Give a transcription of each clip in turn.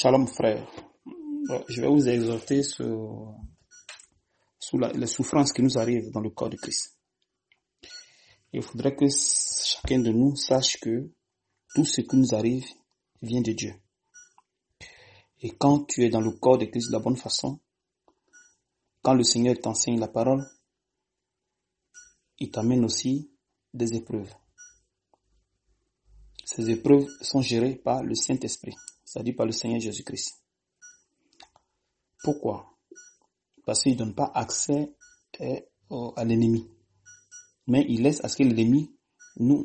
Shalom frère. Je vais vous exhorter sur les souffrances qui nous arrivent dans le corps de Christ. Il faudrait que chacun de nous sache que tout ce qui nous arrive vient de Dieu. Et quand tu es dans le corps de Christ de la bonne façon, quand le Seigneur t'enseigne la parole, il t'amène aussi des épreuves. Ces épreuves sont gérées par le Saint-Esprit, c'est-à-dire par le Seigneur Jésus-Christ. Pourquoi? Parce qu'il ne donne pas accès à l'ennemi. Mais il laisse à ce que l'ennemi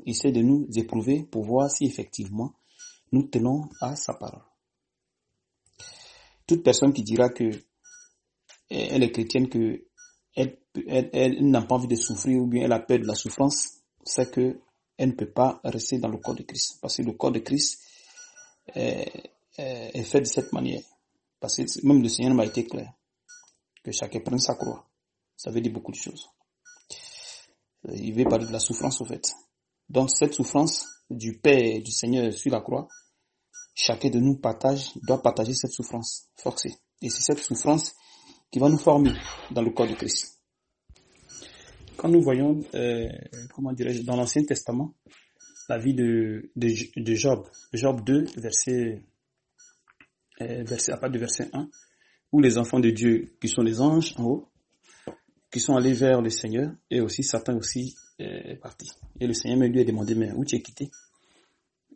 essaie de nous éprouver pour voir si effectivement nous tenons à sa parole. Toute personne qui dira que elle est chrétienne, que elle n'a pas envie de souffrir ou bien elle a peur de la souffrance, c'est que elle ne peut pas rester dans le corps de Christ. Parce que le corps de Christ est fait de cette manière. Parce que même le Seigneur m'a été clair. Que chacun prenne sa croix. Ça veut dire beaucoup de choses. Il veut parler de la souffrance au fait. Donc cette souffrance du Père et du Seigneur sur la croix, chacun de nous doit partager cette souffrance forcée. Et c'est cette souffrance qui va nous former dans le corps de Christ. Quand nous voyons, dans l'Ancien Testament, la vie de Job, Job 2, verset 1, où les enfants de Dieu, qui sont les anges en haut, qui sont allés vers le Seigneur, et aussi Satan aussi est parti. Et le Seigneur lui a demandé, mais où tu es quitté?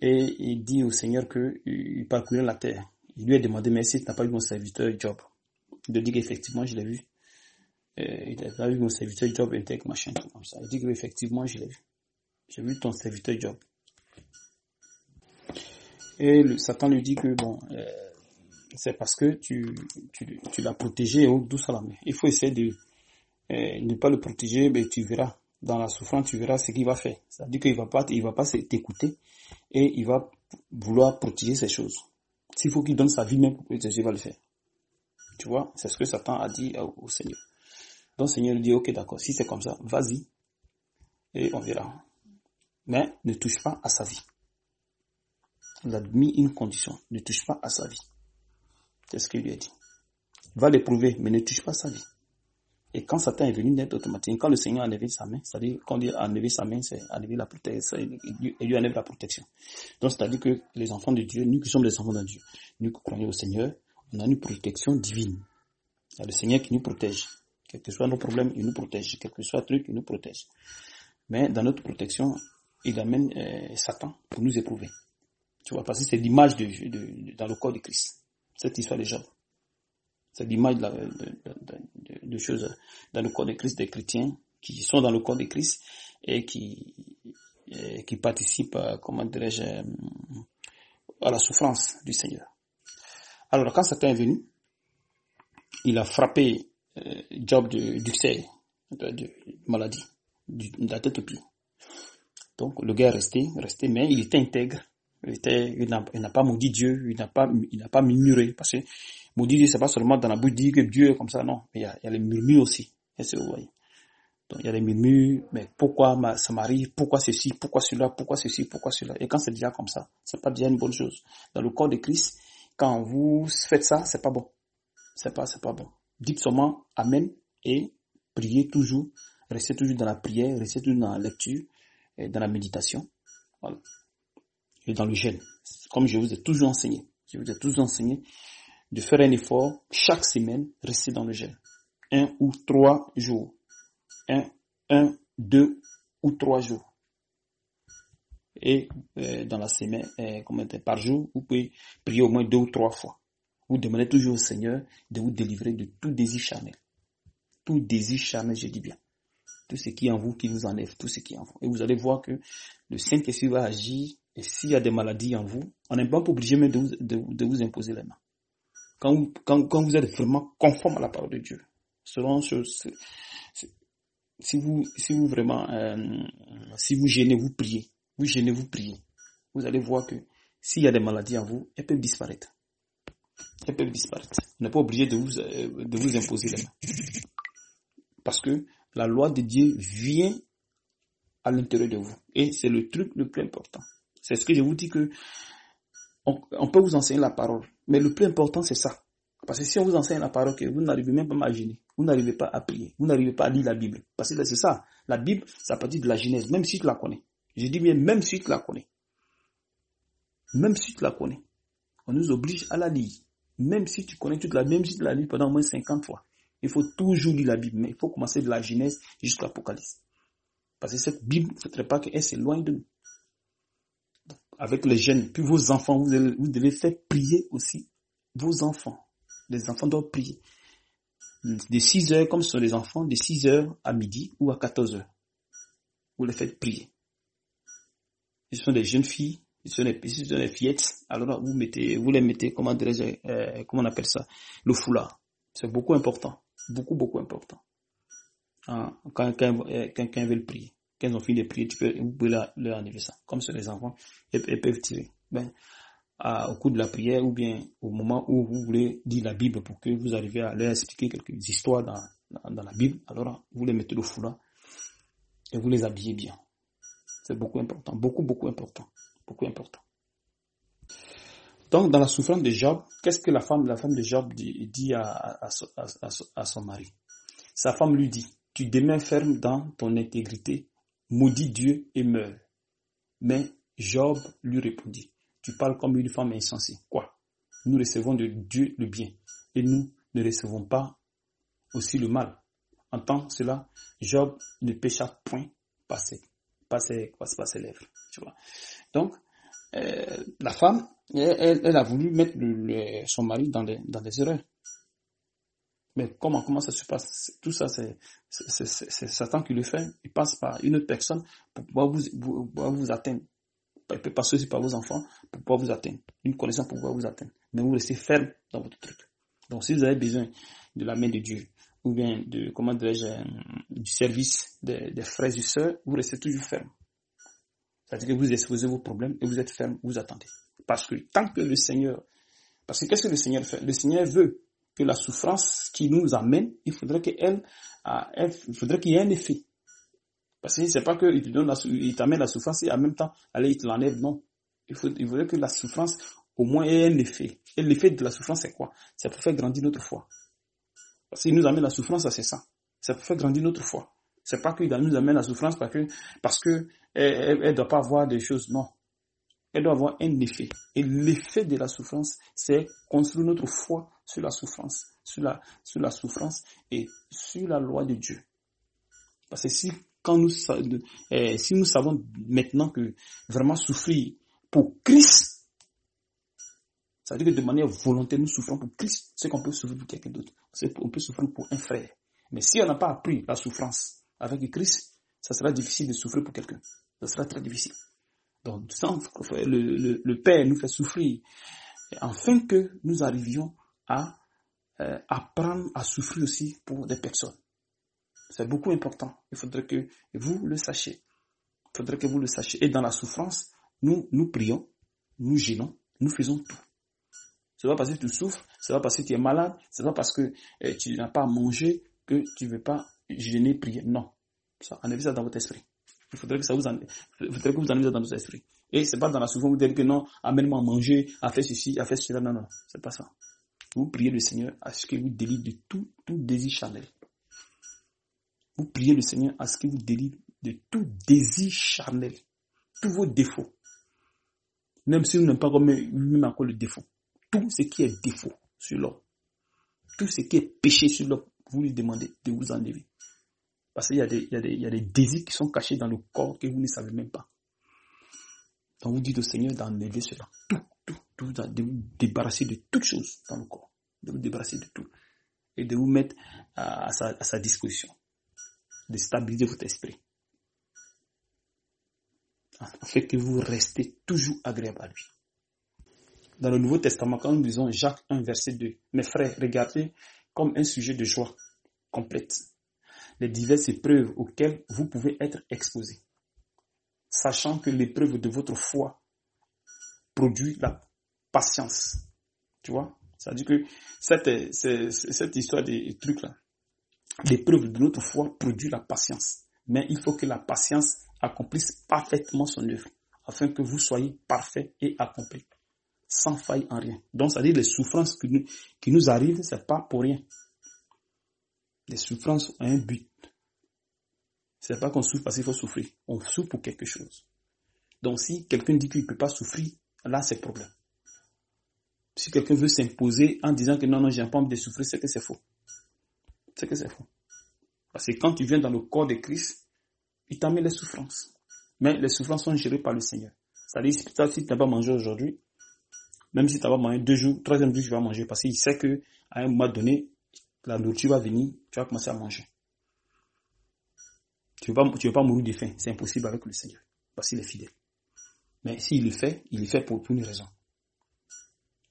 Et il dit au Seigneur qu'il parcourait la terre. Il lui a demandé, mais si tu n'as pas vu mon serviteur Job? Il dit qu'effectivement, je l'ai vu. Il a vu mon serviteur Job, intègre, machin, comme ça. Il dit qu'effectivement, je l'ai vu. J'ai vu ton serviteur Job. Et Satan lui dit que c'est parce que tu l'as protégé au douce à la main. Il faut essayer de ne pas le protéger, mais tu verras. Dans la souffrance, tu verras ce qu'il va faire. C'est-à-dire qu'il va pas t'écouter et il va vouloir protéger ces choses. S'il faut qu'il donne sa vie même pour protéger, il va le faire. Tu vois, c'est ce que Satan a dit au Seigneur. Donc le Seigneur lui dit, ok, d'accord, si c'est comme ça, vas-y et on verra. Mais ne touche pas à sa vie. Il a mis une condition, ne touche pas à sa vie. C'est ce qu'il lui a dit. Va l'éprouver, mais ne touche pas à sa vie. Et quand Satan est venu net automatiquement, quand le Seigneur a enlevé sa main, c'est-à-dire quand il a enlevé sa main, c'est enlever la protection, il lui enlève la protection. Donc c'est-à-dire que les enfants de Dieu, nous qui sommes les enfants de Dieu, nous qui croyons au Seigneur, on a une protection divine. Il y a le Seigneur qui nous protège. Quels que soient nos problèmes, il nous protège. Quel que soit le truc, il nous protège. Mais dans notre protection, il amène Satan pour nous éprouver. Tu vois, parce que c'est l'image dans le corps de Christ. Cette histoire de Job. C'est l'image de choses dans le corps de Christ, des chrétiens qui sont dans le corps de Christ et qui participent, à la souffrance du Seigneur. Alors, quand Satan est venu, il a frappé Job d'ulcère, de maladie, de la tête aux pieds. Donc, le gars est resté, mais il était intègre. Il n'a pas maudit Dieu, il n'a pas murmuré, parce que maudit Dieu, c'est pas seulement dans la bouche dire que Dieu est comme ça, non, mais il y a les murmures aussi. Est-ce que vous voyez? Donc il y a les murmures, mais pourquoi ça m'arrive, pourquoi ceci, pourquoi cela, pourquoi ceci, pourquoi cela. Et quand c'est déjà comme ça, c'est pas déjà une bonne chose. Dans le corps de Christ, quand vous faites ça, c'est pas bon. C'est pas bon. Dites seulement Amen et priez toujours, restez toujours dans la prière, restez toujours dans la lecture, et dans la méditation. Voilà. Et dans le jeûne. Comme je vous ai toujours enseigné. De faire un effort chaque semaine, rester dans le jeûne. 1 ou 3 jours. 1, 2 ou 3 jours. Et dans la semaine, par jour, vous pouvez prier au moins 2 ou 3 fois. Vous demandez toujours au Seigneur de vous délivrer de tout désir charnel. Tout désir charnel, je dis bien. Tout ce qui est en vous, qui vous enlève, tout ce qui est en vous. Et vous allez voir que le Saint-Esprit va agir. Et s'il y a des maladies en vous, on n'est pas obligé même de vous imposer les mains. Quand vous êtes vraiment conforme à la parole de Dieu, si vous vraiment, si vous gênez, vous priez. Vous allez voir que s'il y a des maladies en vous, elles peuvent disparaître. On n'est pas obligé de vous imposer les mains. Parce que la loi de Dieu vient à l'intérieur de vous. Et c'est le truc le plus important. C'est ce que je vous dis que On peut vous enseigner la parole. Mais le plus important, c'est ça. Parce que si on vous enseigne la parole, que vous n'arrivez même pas à imaginer, vous n'arrivez pas à prier, vous n'arrivez pas à lire la Bible. Parce que c'est ça. La Bible, ça partit de la Genèse, même si tu la connais. Je dis bien, même si tu la connais. Même si tu la connais. On nous oblige à la lire. Même si tu connais toute la Bible, même si tu la lis pendant au moins 50 fois. Il faut toujours lire la Bible, mais il faut commencer de la Genèse jusqu'à l'Apocalypse. Parce que cette Bible, il ne faudrait pas qu'elle s'éloigne de nous. Avec les jeunes, puis vos enfants, vous devez faire prier aussi vos enfants. Les enfants doivent prier. De 6 heures, comme ce sont les enfants, de 6 heures à midi ou à 14 heures. Vous les faites prier. Ce sont des jeunes filles, ce sont des fillettes. Alors vous les mettez, comment on appelle ça, le foulard. C'est beaucoup important. Beaucoup important. Quand quelqu'un veut prier. Quand ils ont fini de prier, vous pouvez leur enlever ça. Comme c'est les enfants, ils peuvent tirer. Au cours de la prière ou bien au moment où vous voulez dire la Bible pour que vous arriviez à leur expliquer quelques histoires dans la Bible, alors vous les mettez le foulard et vous les habillez bien. C'est beaucoup important. Beaucoup important. Beaucoup important. Donc, dans la souffrance de Job, qu'est-ce que la femme de Job dit à son mari? Sa femme lui dit, tu demeures ferme dans ton intégrité, maudis Dieu et meurs. Mais Job lui répondit, tu parles comme une femme insensée. Quoi? Nous recevons de Dieu le bien et nous ne recevons pas aussi le mal. En tant cela, Job ne pécha point par ses lèvres. Tu vois? Donc, la femme, elle a voulu mettre son mari dans des erreurs. Mais comment ça se passe? Tout ça, c'est Satan qui le fait. Il passe par une autre personne pour pouvoir vous atteindre. Il peut passer aussi par vos enfants pour pouvoir vous atteindre. Une connaissance pour pouvoir vous atteindre. Mais vous restez ferme dans votre truc. Donc, si vous avez besoin de la main de Dieu, ou bien du service des frères et sœurs, vous restez toujours ferme. C'est-à-dire que vous exposez vos problèmes et vous êtes ferme, vous attendez. Parce que tant que parce que qu'est-ce que le Seigneur fait? Le Seigneur veut que la souffrance qui nous amène, il faudrait qu'il y ait un effet. Parce que c'est pas qu'il t'amène la souffrance et en même temps, allez, il te l'enlève, non. Il faudrait que la souffrance, au moins, ait un effet. Et l'effet de la souffrance, c'est quoi? C'est pour faire grandir notre foi. Parce qu'il nous amène la souffrance, c'est ça. C'est pour faire grandir notre foi. C'est pas qu'il nous amène la souffrance parce que elle doit pas avoir des choses, non. Elle doit avoir un effet. Et l'effet de la souffrance, c'est construire notre foi sur la souffrance. Sur la souffrance et sur la loi de Dieu. Parce que si nous savons maintenant que vraiment souffrir pour Christ, ça veut dire que de manière volontaire, nous souffrons pour Christ, c'est qu'on peut souffrir pour quelqu'un d'autre. On peut souffrir pour un frère. Mais si on n'a pas appris la souffrance avec Christ, ça sera difficile de souffrir pour quelqu'un. Ça sera très difficile. Donc, le Père nous fait souffrir afin que nous arrivions à apprendre à souffrir aussi pour des personnes. C'est beaucoup important. Il faudrait que vous le sachiez. Et dans la souffrance, nous prions, nous gênons, nous faisons tout. Ce n'est pas parce que tu souffres, ce n'est pas parce que tu es malade, ce n'est pas parce que tu n'as pas à manger que tu ne veux pas gêner, prier. Non. Ça, enlevez ça dans votre esprit. Il faudrait que vous enlevez ça dans votre esprit. Et ce n'est pas dans la souffrance, vous dites que non, amène-moi à manger, à faire ceci, à faire cela. Non, c'est pas ça. Vous priez le Seigneur à ce qu'il vous délivre de tout désir charnel. Vous priez le Seigneur à ce qu'il vous délivre de tout désir charnel, tous vos défauts. Même si vous n'avez pas même encore le défaut. Tout ce qui est défaut sur l'homme, tout ce qui est péché sur l'homme, vous lui demandez de vous enlever. Parce qu'il y a des désirs qui sont cachés dans le corps que vous ne savez même pas. Donc vous dites au Seigneur d'enlever cela. Tout, de vous débarrasser de toutes choses dans le corps. De vous débarrasser de tout. Et de vous mettre à sa disposition. De stabiliser votre esprit. Afin que vous restez toujours agréable à lui. Dans le Nouveau Testament, quand nous lisons Jacques 1, verset 2, mes frères, regardez comme un sujet de joie complète les diverses épreuves auxquelles vous pouvez être exposés, sachant que l'épreuve de votre foi produit la patience. Tu vois? Ça veut dire que cette histoire des trucs-là, l'épreuve de notre foi produit la patience. Mais il faut que la patience accomplisse parfaitement son œuvre, afin que vous soyez parfaits et accomplis. sans faille en rien. Donc, c'est-à-dire les souffrances qui nous arrivent, c'est pas pour rien. Les souffrances ont un but. C'est pas qu'on souffre parce qu'il faut souffrir. On souffre pour quelque chose. Donc, si quelqu'un dit qu'il ne peut pas souffrir, là, c'est problème. Si quelqu'un veut s'imposer en disant que non, j'ai pas envie de souffrir, c'est que c'est faux. C'est que c'est faux. Parce que quand tu viens dans le corps de Christ, il t'a mis les souffrances. Mais les souffrances sont gérées par le Seigneur. C'est-à-dire, si tu n'as pas mangé aujourd'hui, même si tu n'as pas mangé 2 jours, 3e jour, tu vas manger. Parce qu'il sait qu'à un moment donné, la nourriture va venir, tu vas commencer à manger. Tu ne veux pas mourir de faim. C'est impossible avec le Seigneur. Parce qu'il est fidèle. Mais s'il le fait, il le fait pour une raison.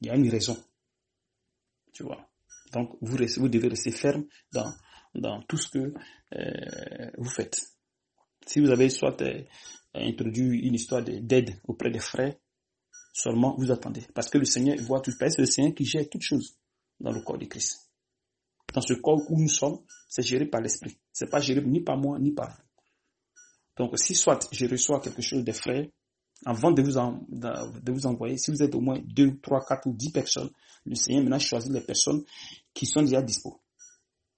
Il y a une raison. Tu vois. Donc, vous devez rester ferme dans tout ce que vous faites. Si vous avez soit introduit une histoire d'aide auprès des frères, seulement vous attendez. Parce que le Seigneur voit tout. C'est le Seigneur qui gère toutes choses dans le corps de Christ. Dans ce corps où nous sommes, c'est géré par l'Esprit. C'est pas géré ni par moi, ni par vous. Donc, si soit je reçois quelque chose des frères, avant de vous envoyer, si vous êtes au moins 2, 3, 4 ou 10 personnes, le Seigneur maintenant choisit les personnes qui sont déjà dispo.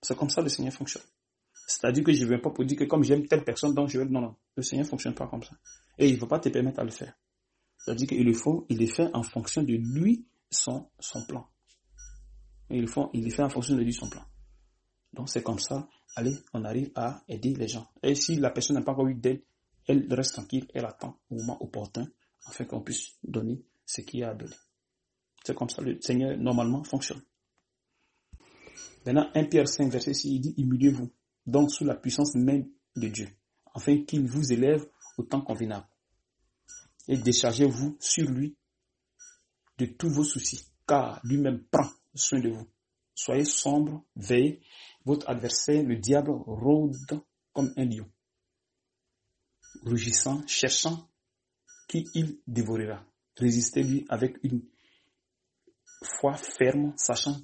C'est comme ça que le Seigneur fonctionne. C'est-à-dire que je ne viens pas pour dire que comme j'aime telle personne, donc je vais... Non. Le Seigneur ne fonctionne pas comme ça. Et il ne va pas te permettre à le faire. C'est-à-dire qu'il le fait en fonction de lui, son plan. Et il le fait en fonction de lui, son plan. Donc c'est comme ça, allez, on arrive à aider les gens. Et si la personne n'a pas encore eu d'aide, elle reste tranquille, elle attend au moment opportun, afin qu'on puisse donner ce qu'il y a à donner. C'est comme ça, le Seigneur, normalement, fonctionne. Maintenant, 1 Pierre 5, verset 6, il dit, humiliez-vous, donc sous la puissance même de Dieu, afin qu'il vous élève au temps convenable. Et déchargez-vous sur lui de tous vos soucis, car lui-même prend soin de vous. Soyez sobre, veillez, votre adversaire, le diable, rôde comme un lion, rugissant, cherchant qui il dévorera. Résistez-lui avec une foi ferme, sachant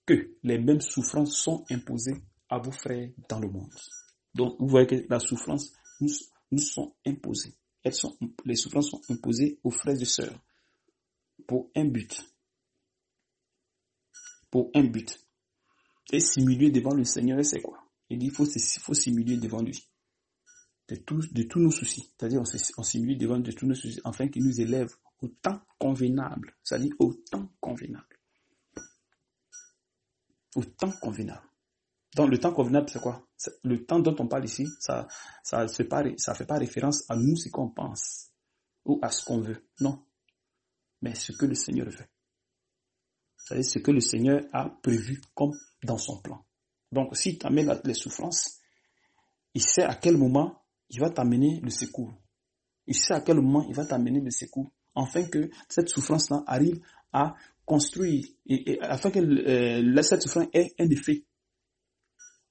que les mêmes souffrances sont imposées à vos frères dans le monde. Donc, vous voyez que la souffrance nous sont imposées. Les souffrances sont imposées aux frères et sœurs pour un but. Pour un but. Et s'humilier devant le Seigneur, c'est quoi? Il dit il faut s'humilier devant lui. De tous nos soucis. C'est-à-dire, on s'humilie devant de tous nos soucis, afin qu'il nous élève au temps convenable. C'est-à-dire, au temps convenable. Au temps convenable. Donc, le temps convenable, c'est quoi? Le temps dont on parle ici, ça fait pas référence à nous, ce qu'on pense, ou à ce qu'on veut. Non. Mais ce que le Seigneur veut. C'est-à-dire, ce que le Seigneur a prévu comme dans son plan. Donc, s'il t'amène les souffrances, il sait à quel moment il va t'amener le secours. Il sait à quel moment il va t'amener le secours, afin que cette souffrance-là arrive à construire, et afin que cette souffrance ait un effet.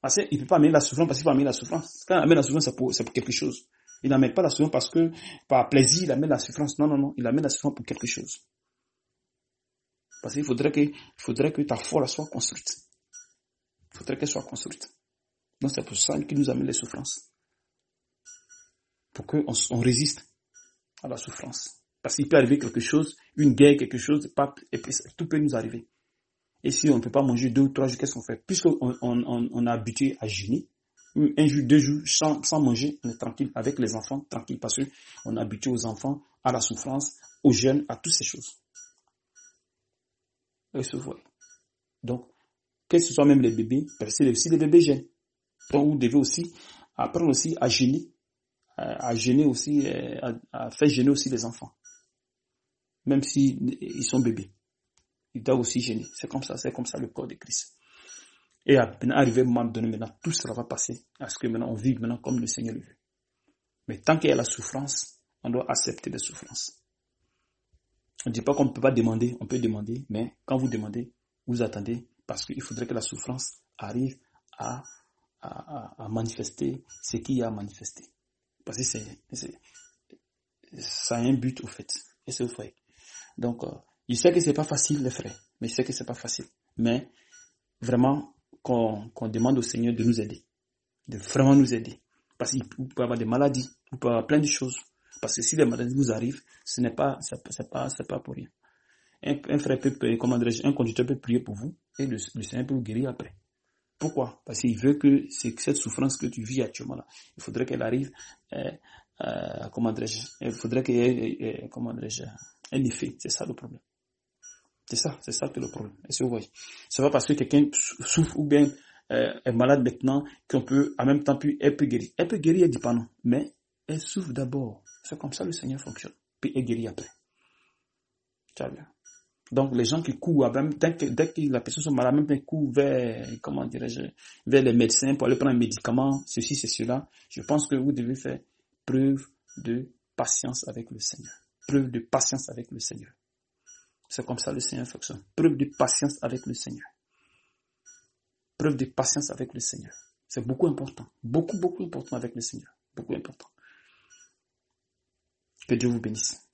Parce qu'il ne peut pas amener la souffrance parce qu'il va amener la souffrance. Quand il amène la souffrance, c'est pour quelque chose. Il n'amène pas la souffrance parce que, par plaisir, il amène la souffrance. Non. Il amène la souffrance pour quelque chose. Parce qu'il faudrait que ta foi soit construite. Il faudrait qu'elle soit construite. Donc c'est pour ça qu'il nous amène les souffrances. Pour qu'on résiste à la souffrance. Parce qu'il peut arriver quelque chose, une guerre, quelque chose, et puis tout peut nous arriver. Et si on ne peut pas manger 2 ou 3 jours, qu'est-ce qu'on fait? Puisqu'on est habitué à jeûner, 1 jour, 2 jours, sans manger, on est tranquille, avec les enfants, tranquille, parce qu'on est habitué aux enfants, à la souffrance, aux jeunes, à toutes ces choses. Et se voit. Donc, que ce soit même les bébés, parce que si les bébés gênent, donc vous devez aussi apprendre aussi à gêner aussi, à faire gêner aussi les enfants. Même s'ils sont bébés. Ils doivent aussi gêner. C'est comme ça le corps de Christ. Et arrivé au moment donné, maintenant, tout cela va passer à ce que maintenant on vive maintenant comme le Seigneur le veut. Mais tant qu'il y a la souffrance, on doit accepter la souffrance. On ne dit pas qu'on ne peut pas demander, on peut demander, mais quand vous demandez, vous attendez, parce qu'il faudrait que la souffrance arrive à manifester ce qu'il y a à manifester. Parce que ça a un but au fait. Et c'est au fait. Donc, je sais que c'est pas facile, les frères. Mais je sais que c'est pas facile. Mais, vraiment, qu'on demande au Seigneur de nous aider. De vraiment nous aider. Parce qu'il peut y avoir des maladies. Il peut y avoir plein de choses. Parce que si les maladies vous arrivent, c'est pas pour rien. un frère peut, un conducteur peut prier pour vous et le Seigneur peut vous guérir après. Pourquoi? Parce qu'il veut que cette souffrance que tu vis actuellement là, il faudrait qu'elle arrive, il faudrait qu'il y ait, un effet. C'est ça le problème. C'est ça que le problème. Est-ce que vous voyez? C'est pas parce que quelqu'un souffre ou bien est malade maintenant qu'on peut, en même temps, elle peut guérir. Elle peut guérir, elle dit pas non. Mais elle souffre d'abord. C'est comme ça le Seigneur fonctionne. Puis elle guérit après. Tu vois bien. Donc, les gens qui courent, même dès que la personne est malade, même qu'ils courent vers les médecins pour aller prendre un médicament, ceci, c'est cela, je pense que vous devez faire preuve de patience avec le Seigneur. Preuve de patience avec le Seigneur. C'est comme ça le Seigneur fonctionne. Preuve de patience avec le Seigneur. Preuve de patience avec le Seigneur. C'est beaucoup important. Beaucoup important avec le Seigneur. Beaucoup important. Que Dieu vous bénisse.